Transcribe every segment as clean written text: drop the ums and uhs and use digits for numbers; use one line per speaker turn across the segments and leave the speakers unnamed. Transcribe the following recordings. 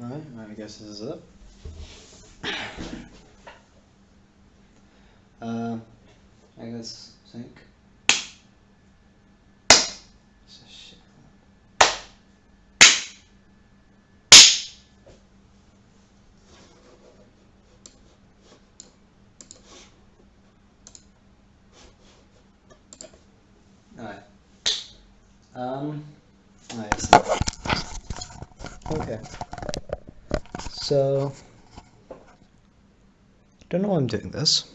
Alright, I guess this is it. I guess sync. Shit. Alright. I see. Okay. So, don't know why I'm doing this.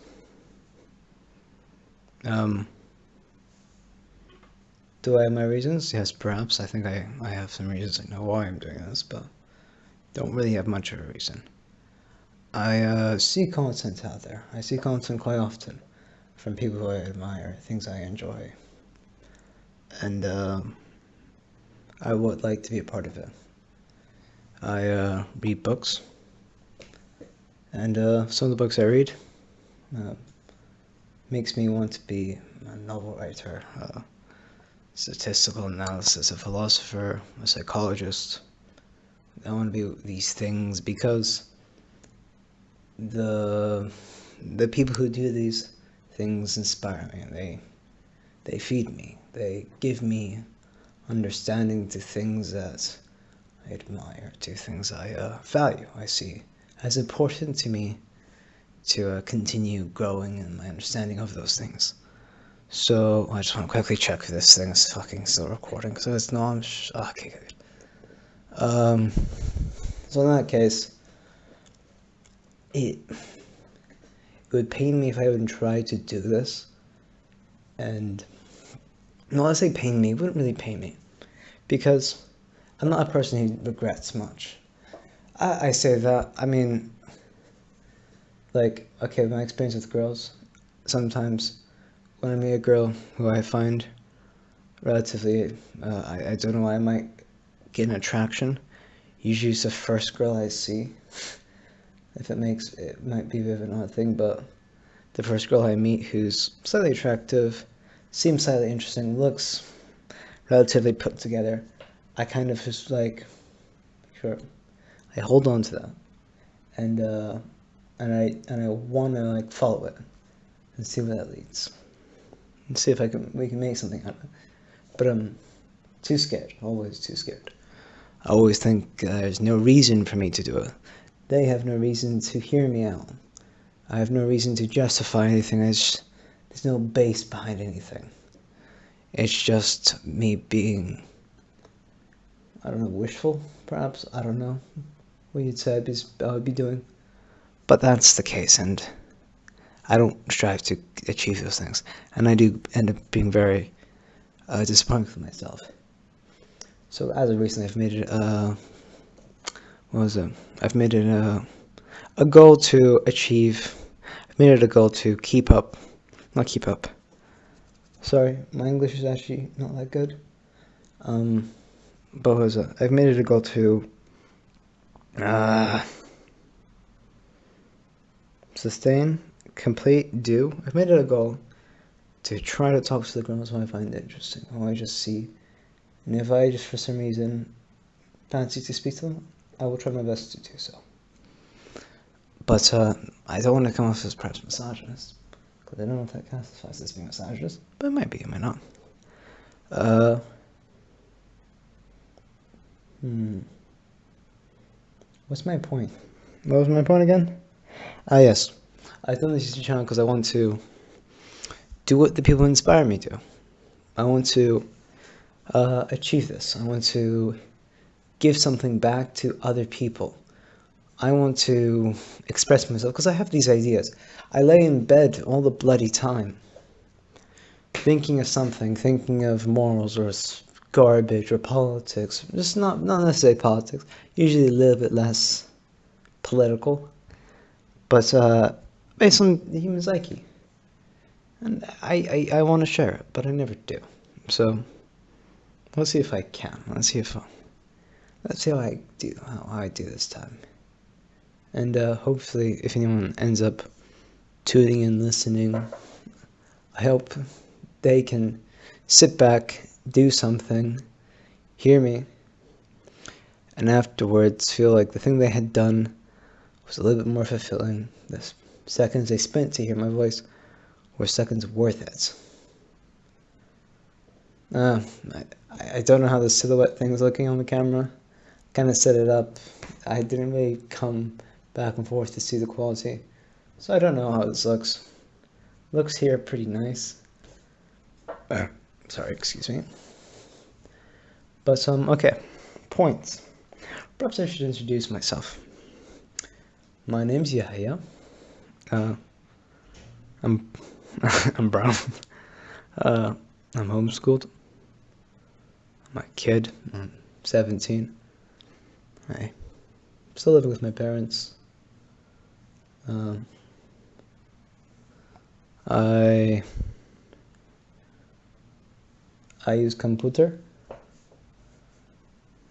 Do I have my reasons? Yes, perhaps. I think I have some reasons. I know why I'm doing this, but don't really have much of a reason. I see content out there. I see content quite often from people who I admire, things I enjoy, and I would like to be a part of it. I read books, and some of the books I read makes me want to be a novel writer, a statistical analysis, a philosopher, a psychologist. I want to be these things because the people who do these things inspire me. They feed me. They give me understanding to things that I admire, to things I value. I see as important to me to continue growing in my understanding of those things. So I just want to quickly check if this thing is fucking still recording. So it's not. Okay, good. So in that case, it would pain me if I would try to do this. And no, let's say pain me. It wouldn't really pain me because I'm not a person who regrets much. I say that. I mean, like, okay, my experience with girls, sometimes when I meet a girl who I find relatively, I don't know why I might get an attraction. Usually it's the first girl I see. If it might be a bit of an odd thing, but the first girl I meet who's slightly attractive, seems slightly interesting, looks relatively put together, I kind of just like, sure, I hold on to that, and I want to like follow it and see where that leads, and see if we can make something out of it. But I'm too scared, always too scared. I always think there's no reason for me to do it. They have no reason to hear me out. I have no reason to justify anything. There's no base behind anything. It's just me being, I don't know, wishful, perhaps? I don't know what you'd say I would be doing. But that's the case, and I don't strive to achieve those things. And I do end up being very disappointed with myself. So as of recently, I've made it, I've made it a goal to achieve, I've made it a goal to keep up, not keep up. Sorry, my English is actually not that good. But what was it? I've made it a goal to sustain, complete, do. I've made it a goal to try to talk to the girls who I find interesting, who I just see. And if I just, for some reason, fancy to speak to them, I will try my best to do so. But I don't want to come off as perhaps misogynist, because I don't know if that classifies as being misogynist, but it might be, it might not. What's my point? What was my point again? Yes. I've done this YouTube channel because I want to do what the people inspire me to. I want to achieve this. I want to give something back to other people. I want to express myself because I have these ideas. I lay in bed all the bloody time, thinking of something, thinking of morals or garbage or politics. Just not necessarily politics. Usually a little bit less political, but based on the human psyche. And I want to share it, but I never do. So let's see if I can. Let's see how I do this time. And hopefully, if anyone ends up tuning in, listening, I hope they can sit back, do something, hear me, and afterwards feel like the thing they had done was a little bit more fulfilling. The seconds they spent to hear my voice were seconds worth it. I don't know how the silhouette thing's looking on the camera. Kind of set it up. I didn't really come back and forth to see the quality, so I don't know how this looks. Looks here pretty nice. Sorry, excuse me. But okay, points. Perhaps I should introduce myself. My name's Yahya. I'm I'm brown. I'm homeschooled. I'm a kid. I'm 17. I still living with my parents. I use computer.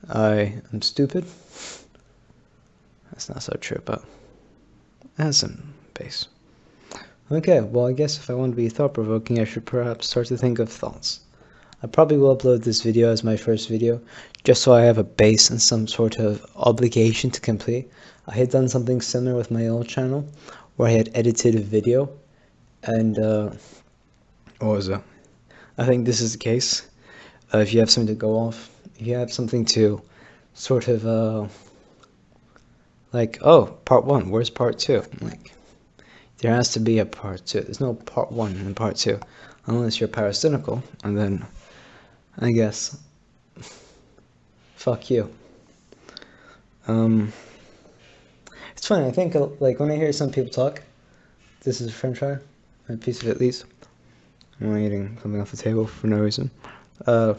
I am stupid. That's not so true, but it has some base. Okay, well, I guess if I want to be thought-provoking, I should perhaps start to think of thoughts. I probably will upload this video as my first video, just so I have a base and some sort of obligation to complete. I had done something similar with my old channel, where I had edited a video, and what was it? I think this is the case. If you have something to go off, if you have something to sort of, like, oh, part 1, where's part 2? Like, there has to be a part 2. There's no part 1 and part 2, unless you're parasitical, and then, I guess, fuck you. It's funny, I think, like, when I hear some people talk, this is a french fry, a piece of it at least. I'm eating something off the table for no reason. I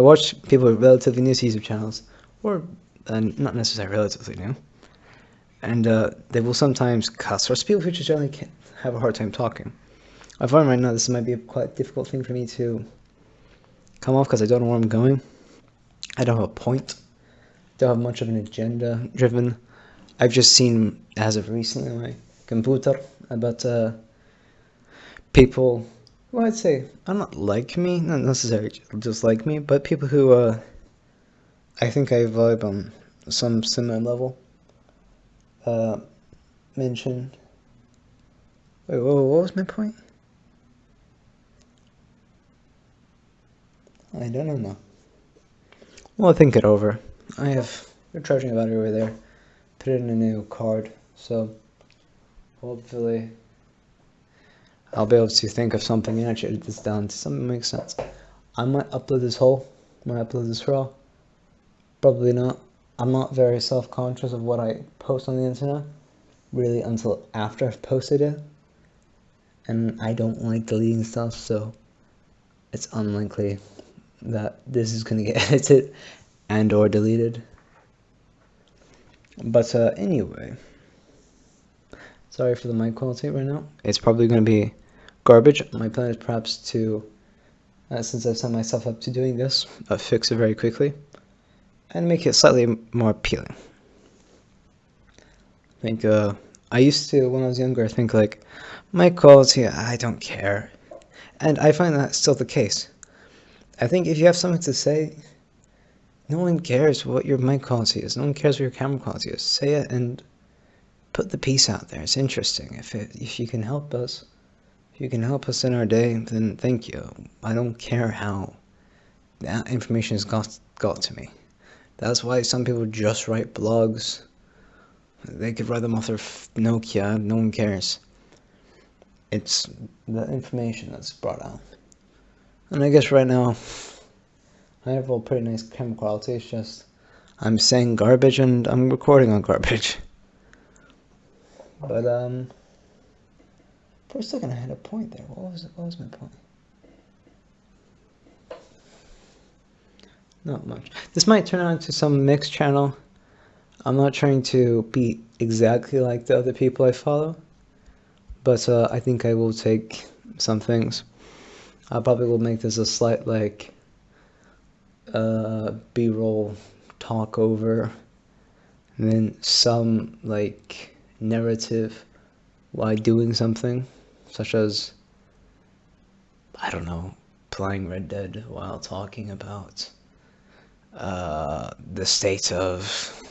watch people relatively new to YouTube channels, or not necessarily relatively new, and they will sometimes cuss, or people who just generally can't have a hard time talking. I find right now this might be a quite difficult thing for me to come off because I don't know where I'm going. I don't have a point. Don't have much of an agenda driven. I've just seen, as of recently, on my computer about people who I'd say are not like me, not necessarily just like me, but people who I think I vibe on some similar level. Mention. Wait, what was my point? I don't know. Well, think it over. They're charging about it over there. Put it in a new card, so hopefully I'll be able to think of something and actually edit this down to something that makes sense. I might upload this whole, might upload this raw. Probably not. I'm not very self-conscious of what I post on the internet, really, until after I've posted it. And I don't like deleting stuff, so it's unlikely that this is going to get edited and or deleted. But anyway, sorry for the mic quality right now. It's probably going to be garbage. My plan is perhaps to, since I've set myself up to doing this, fix it very quickly and make it slightly more appealing. I think I used to, when I was younger, think like, mic quality, I don't care. And I find that still the case. I think if you have something to say, no one cares what your mic quality is. No one cares what your camera quality is. Say it and put the piece out there. It's interesting. If you can help us, if you can help us in our day, then thank you. I don't care how that information has got to me. That's why some people just write blogs. They could write them off their Nokia. No one cares. It's the information that's brought out. And I guess right now, I have a pretty nice camera quality. It's just I'm saying garbage and I'm recording on garbage. But for a second I had a point there. What was my point? Not much. This might turn out into some mixed channel. I'm not trying to be exactly like the other people I follow, but I think I will take some things. I probably will make this a slight like B-roll talk over, and then some like narrative while doing something, such as, I don't know, playing Red Dead while talking about the state of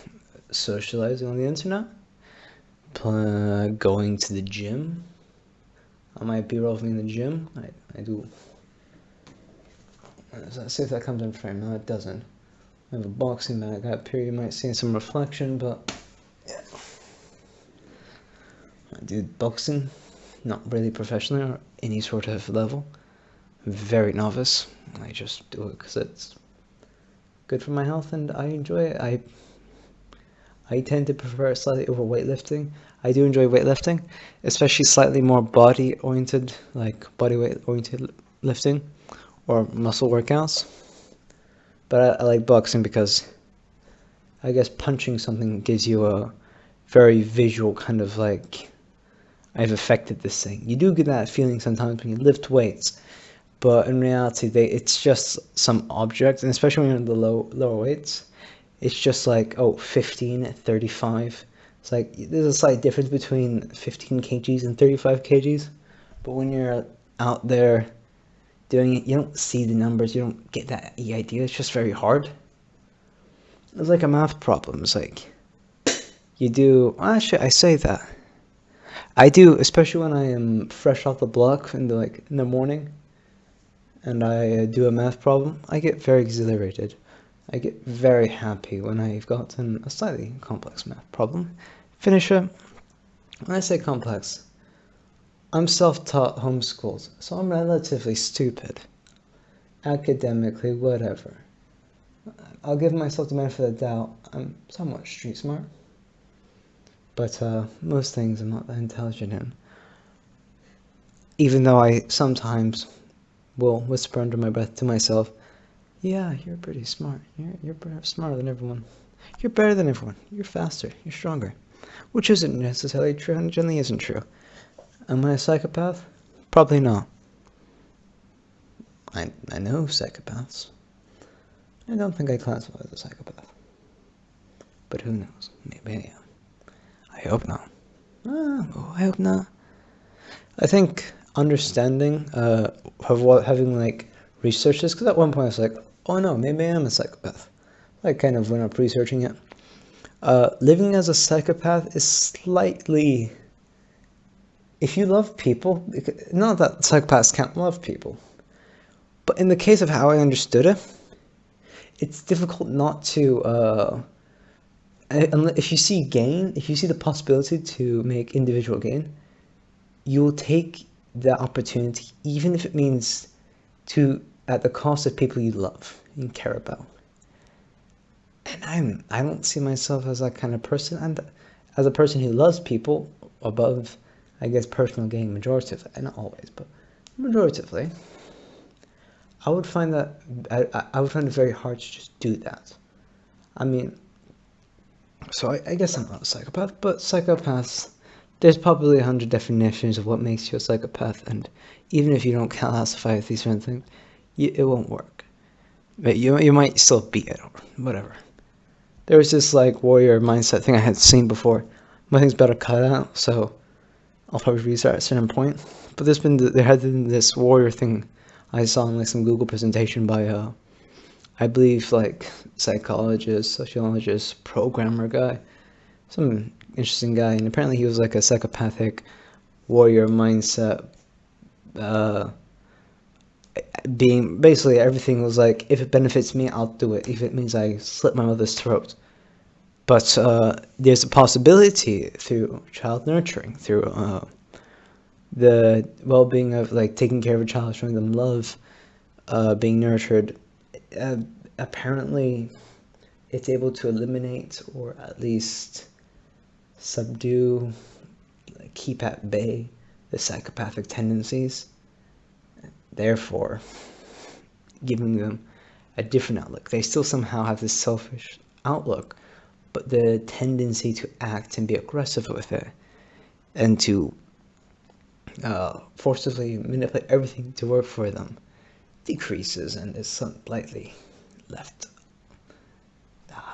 socializing on the internet, going to the gym. I might be rolling in the gym. I do. Let's see if that comes in frame. No, it doesn't. I have a boxing bag up here. You might see some reflection, but yeah. I do boxing, not really professionally or any sort of level. Very novice. I just do it because it's good for my health and I enjoy it. I tend to prefer slightly over weightlifting. I do enjoy weightlifting, especially slightly more body oriented, like body weight oriented lifting or muscle workouts. But I like boxing because I guess punching something gives you a very visual kind of like, I've affected this thing. You do get that feeling sometimes when you lift weights, but in reality, it's just some object, and especially when you're in the lower weights, it's just like, 15, 35. It's like, there's a slight difference between 15 kgs and 35 kgs, but when you're out there doing it, you don't see the numbers, you don't get that idea, it's just very hard. It's like a math problem. It's like, you do, actually, I say that. I do, especially when I am fresh off the block in the morning, and I do a math problem, I get very exhilarated. I get very happy when I've gotten a slightly complex math problem. Finish it. When I say complex, I'm self-taught, homeschooled, so I'm relatively stupid. Academically, whatever. I'll give myself the benefit of the doubt. I'm somewhat street smart. But most things I'm not that intelligent in. Even though I sometimes will whisper under my breath to myself, yeah, you're pretty smart. You're perhaps smarter than everyone. You're better than everyone. You're faster. You're stronger. Which isn't necessarily true and generally isn't true. Am I a psychopath? Probably not. I know psychopaths. I don't think I classify as a psychopath. But who knows? Maybe I am. I hope not. I hope not. I think understanding having like researched this, because at one point I was like, oh no, maybe I am a psychopath. I kind of went up researching it. Living as a psychopath is slightly, if you love people, not that psychopaths can't love people, but in the case of how I understood it, it's difficult not to, if you see gain, if you see the possibility to make individual gain, you will take the opportunity, even if it means at the cost of people you love and care about. And I don't see myself as that kind of person. And as a person who loves people above, I guess, personal gain majoritively, not always, but majoritively, I would find that I would find it very hard to just do that. I mean, so I guess I'm not a psychopath, but psychopaths, there's probably 100 definitions of what makes you a psychopath, and even if you don't classify these certain things, it won't work. But you might still be it, or whatever. There was this like warrior mindset thing I had seen before. My thing's better cut out, so I'll probably restart at a certain point. But there had been this warrior thing I saw in like some Google presentation by I believe like psychologist, sociologist, programmer guy, some interesting guy, and apparently he was like a psychopathic warrior mindset. Being basically everything was like, if it benefits me, I'll do it. If it means I slit my mother's throat. But there's a possibility through child nurturing, through the well-being of like taking care of a child, showing them love, being nurtured. Apparently, it's able to eliminate or at least subdue, keep at bay the psychopathic tendencies. Therefore, giving them a different outlook. They still somehow have this selfish outlook, but the tendency to act and be aggressive with it and to forcibly manipulate everything to work for them decreases and is slightly left.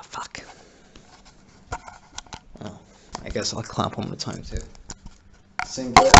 Fuck. Oh, I guess I'll clap one more time too. Same bit.